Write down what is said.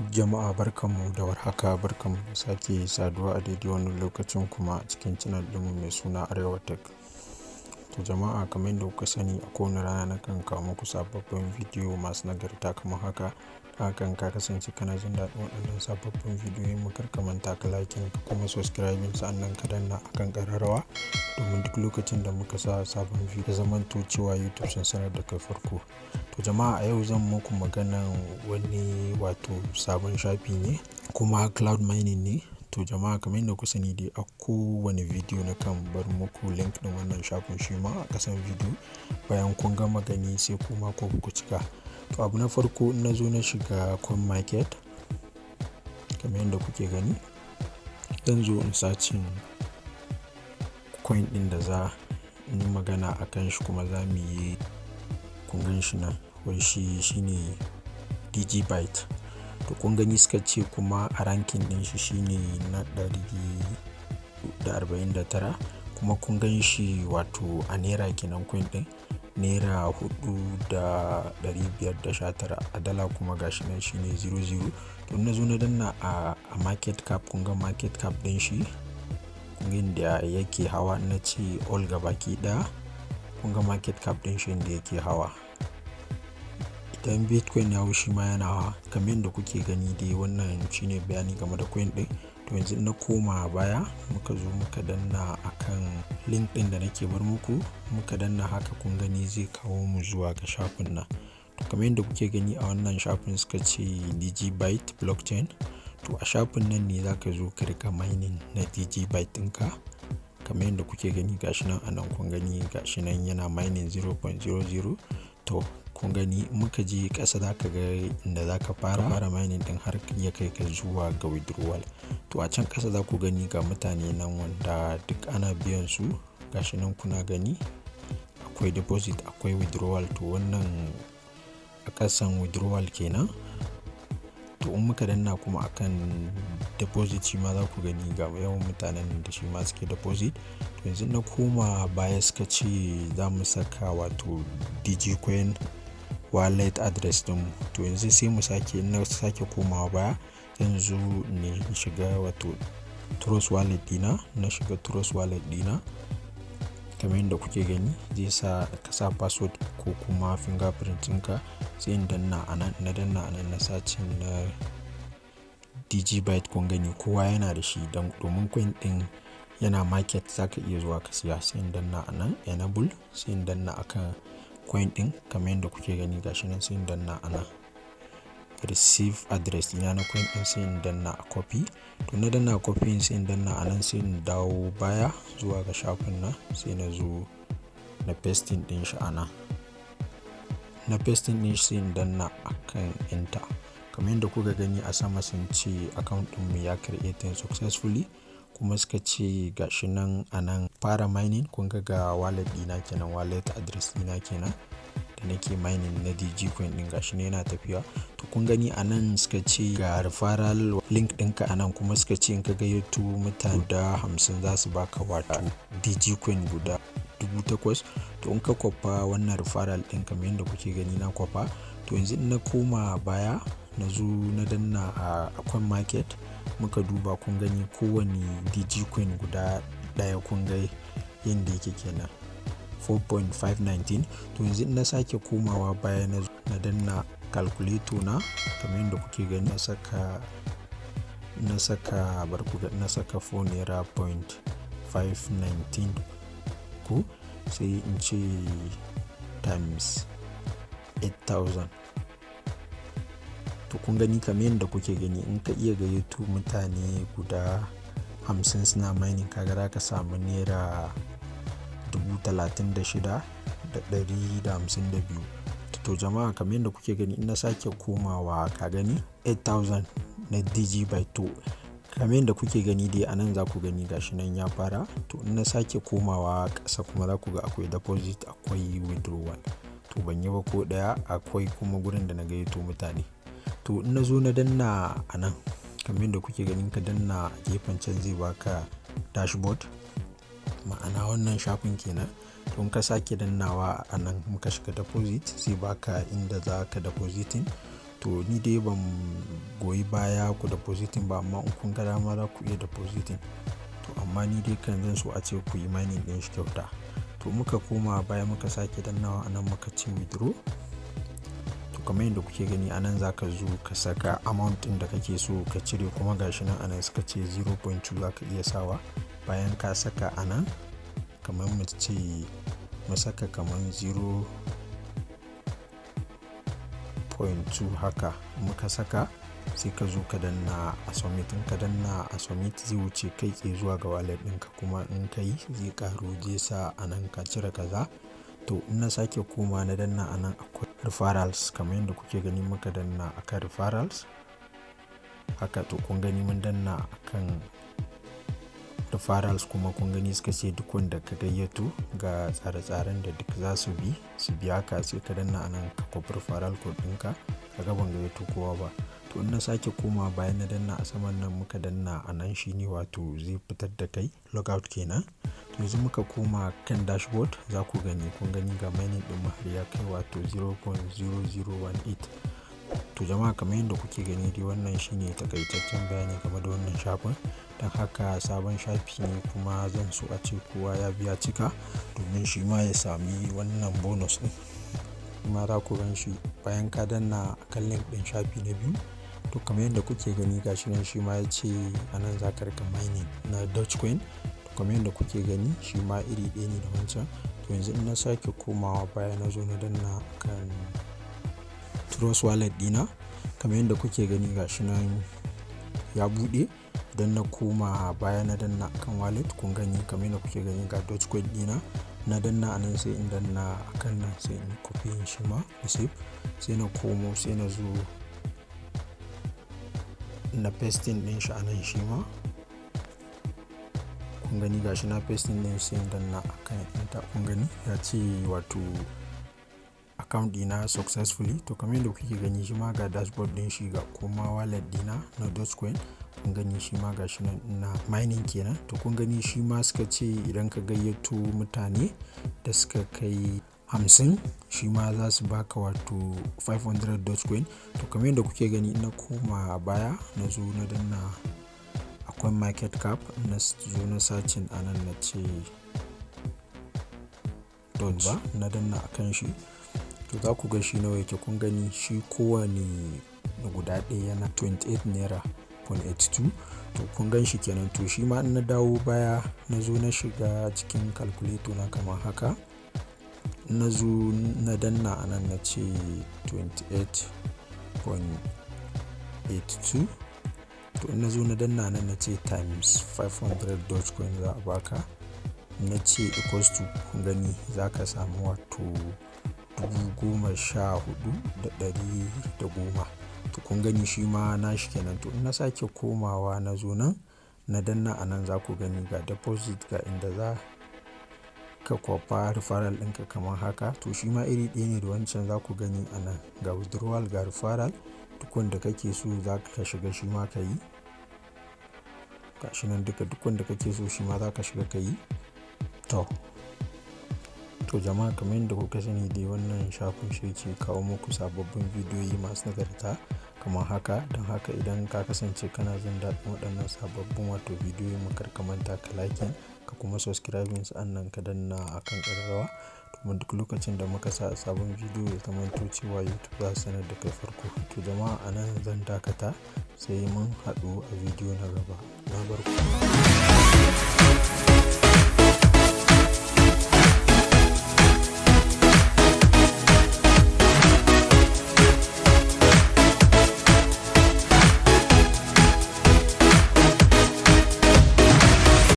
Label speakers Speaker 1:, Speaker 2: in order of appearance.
Speaker 1: Jama'a barkanmu da warhaka, barkanmu da sake saduwa a daidai wannan lokacin kuma a cikin channel ɗinmu mai suna Arewa Tech. To jama'a, kamar yadda kuka sani, a kowane rana nakan kawo muku sababbin bidiyo masu nagarta kamar haka. Hakan ka kasance kana jin daɗin waɗannan sababbin bidiyoyin mu, kar ka manta ka liking ka kuma subscribing, sannan ka danna akan ƙararrawa domin duk lokacin da muka sa sabon bidiyo ya zamanto cewa YouTube sun sanar da kai farko. To jama'a, a yau zan muku maganan wani sabon shafi ne kuma cloud mining ne. To jama'a, kamar yadda ku sani dai, a kowane bidiyo na kan bar muku link ɗin wannan shafin shi ma a ƙasan bidiyo. Bayan kun gama gani sai kuma ku cika. To abu na farko, na zo na shiga coin market kamar yadda kuke gani. Zan zo in sacin coin ɗin da za in yi magana a kan shi kuma za mu yi, kun gan shi nan, wai shi shine DigiByte. To kun gani suka ce kuma a ranking ɗin shi shine na 149, kuma kun gan shi wato a naira kenan coin ɗin naira 4,519, a dala kuma gashi nan shine 00. To na zo na danna a market cap, kun ga market cap ɗin shi, kun ga inda yake hawa. Na ce all gabaki ɗaya, kun ga market cap ɗin shi inda yake hawa. Idan Bitcoin ya hau shi ma yana hawa kamar yadda kuke gani dai. Wannan shine bayani game da coin ɗin. To yanzu na koma baya, muka zo muka danna akan link ɗin da nake bar muku, muka danna haka, kun gani zai kawo mu zuwa ga shafin nan. To kamar yadda kuke gani a wannan shafin suka ce DigiByte blockchain. To a shafin nan ne zaka zo ka rika mining na DigiByte ɗinka kamar yadda kuke gani. Gashi nan anan, kun gani gashi nan yana mining 0.00. to kun gani muka je ƙasa za ka ga inda za ka fara mining ɗin har ya kai ka zuwa ga withdrawal. To a can ƙasa za ku gani ga mutane nan wanda duk ana biyan su. Gashi nan kuna gani akwai deposit, akwai withdrawal. To wannan a ƙasan withdrawal kenan. To in muka danna kuma akan deposit, shi ma za ku gani ga yawan mutanen da shi ma suke deposit. To yanzu na koma baya, suka ce za mu saka wato Digicoin wallet address din. To yanzu sai mu sake, na sake komawa baya, yanzu ne shiga wato Trust wallet dina. Na shiga Trust wallet dina kamar yadda kuke gani. Zai sa ka sa password ko kuma fingerprint ɗinka. Sai in danna anan, na danna anan na sacin na DigiByte. kun gani kowa yana da shi domin coin ɗin yana market, zaka iya zuwa ka siya. Sai in danna anan enable, sai in danna akan coin ɗin kamar yadda kuke gani. Gashi nan sai in danna anan receive address dina na coin ɗin, sai in danna a copy. To na danna copy, sai in danna anan, sai in dawo baya zuwa ga shafin nan, sai na zo na pasting ɗin shi anan. Na pasting ɗin shi, sai in danna akan enter. Kamar yadda kuka gani a sama sun ce account ɗin mu ya create successfully, kuma suka ce gashi nan anan fara mining. Kun ga wallet dina kenan, wallet address dina kenan da nake mining na Digicoin din. Gashi ne yana tafiya. To kun gani anan suka ce ga referral link ɗinka anan, kuma suka ce in ka gayyato mutane guda 50 za su baka wato Digicoin guda 8,000. to in ka kwafa wannan referral ɗin kamar yadda kuke gani na kwafa. To yanzu na koma baya, na zo na danna a coin market, muka duba, kun gani kowane Digicoin guda ɗaya, kun ga yadda yake kenan 4.519. To yanzu na sake komawa baya, na danna calculator na kamar yadda kuke gani. na saka na saka 4 naira 0.519 ko sai in ce times 8,000. To kun gani kamar yadda kuke gani, in ka iya gayyato mutane guda 50 suna mining, kaga za ka samu naira 36,152. To jama'a, kamar yadda kuke gani, in na sake komawa, ka gani 8,000 na DigiByte. to kamar yadda kuke gani dai anan za ku gani gashi nan ya fara. To in na sake komawa ƙasa kuma za ku ga akwai deposit, akwai withdrawal. To ban yi ba ko ɗaya. Akwai kuma gurin da na gayyato mutane. To in na zo na danna anan, kamar yadda kuke gani, ka danna gefen can zai baka dashboard, ma'ana wannan shafin kenan. To in ka sake dannawa anan, muka shiga deposit, zai baka inda za ka depositing. To ni dai ban goyi baya ku depositing ba, amma in kun ga dama za ku iya depositing. To amma ni dai kan zan so a ce ku yi mining ɗin shi kyauta. To muka koma baya muka sake dannawa anan muka ce withdraw. To kamar yadda kuke gani anan zaka zo ka saka amount ɗin da kake so ka cire, kuma gashi nan anan suka ce 0.2 zaka iya sawa. Bayan ka saka anan kamar mu ce mu saka kamar 0.2 haka muka saka, sai ka zo ka danna a submit. In ka danna a submit zai wuce kai tsaye zuwa ga wallet ɗinka, kuma in ka yi zai ƙaru zai sa anan ka cire kaza. To in na sake koma na danna anan akwai referrals, kamar yadda kuke gani muka danna akan referrals haka. To kun gani mun danna akan referrals, kuma kun gani suka ce duk wanda ka gayyato ga tsare-tsaren da duk za su biya ka. Sai ka danna anan ka copy referral code ɗinka, kaga ban gayyato kowa ba. To in na sake koma bayan na danna a saman nan muka danna anan shine wato zai fitar da kai logout kenan. To yanzu muka koma kan dashboard za ku gani, kun gani ga mining ɗin mu har ya kai wato 0.0018. To jama'a kamar yadda kuke gani dai wannan shine takaitaccen bayani game da wannan shafin. Don haka sabon shafi ne, kuma zan so a ce kowa ya biya cika domin shi ma ya sami wannan bonus ɗin. Kuma za ku gan shi bayan ka danna akan link ɗin shafi na biyu. To kamar yadda kuke gani gashi nan shi ma ya ce anan za ka rika mining na Dogecoin. To kamar yadda kuke gani shi ma iri ɗaya ne da wancan. To yanzu in na sake komawa baya na zo na danna kan Trust wallet ɗina, kamar yadda kuke gani gashi nan ya buɗe. Idan na koma baya na danna akan wallet, kun gani kamar yadda kuke gani ga Dogecoin ɗina. Na danna anan sai in danna akan nan sai in copy shi ma da save. Sai na komo sai na zo na pasting ɗin shi anan shi ma. Kun gani gashi na pasting ɗin sai in danna akan enter. Kun gani ya ce wato account ɗina successfully. To kamar yadda kuke gani shi ma ga dashboard ɗin shi, ga kuma wallet ɗina na Dogecoin. Kun gani shi ma gashi nan ina mining kenan. To kun gani shi ma suka ce idan ka gayyato mutane da suka kai 50 shi ma za su baka wato 500 Dogecoin. To kamar yadda kuke gani na koma baya na zo na danna akwai market cap, na zo na searching anan na ce Doge, na danna akan shi. To za ku ga shi nawa yake. Kun gani shi kowane guda ɗaya yana 28 naira 0.82. To kun gan shi kenan. To shi ma in na dawo baya na zo na shiga cikin calculator na kamar haka. Na zo na danna anan na ce 28.82. To in na zo na danna nan na ce times 500 Dogecoin za a baka. Na ce equals to, kun gani za ka samu wato 14,110. To kun gani shi ma na shi kenan. To in na sake komawa na zo nan na danna anan za ku gani ga deposit, ga inda za ka kwafa referral ɗinka kamar haka. To shi ma iri ɗaya ne da wancan. za ku gani anan ga withdrawal ga referral. Duk wanda kake so za ka shiga shi ma ka yi. Gashi nan duka duk wanda kake so shi ma za ka shiga ka yi. To jama'a kamar yadda kuka sani dai wannan shafin shi ke kawo muku sababbin bidiyoyi masu nagarta kamar haka. Don haka idan ka kasance kana jin daɗin waɗannan sababbin wato bidiyoyi, mu kar ka manta ka liking ka kuma subscribing, sannan ka danna akan ƙararrawa domin duk lokacin da muka sa sabon bidiyo ya zamanto cewa YouTube za su sanar da kai farko. To jama'a anan zan dakata, sai mun haɗu a bidiyo na gaba. Na barku.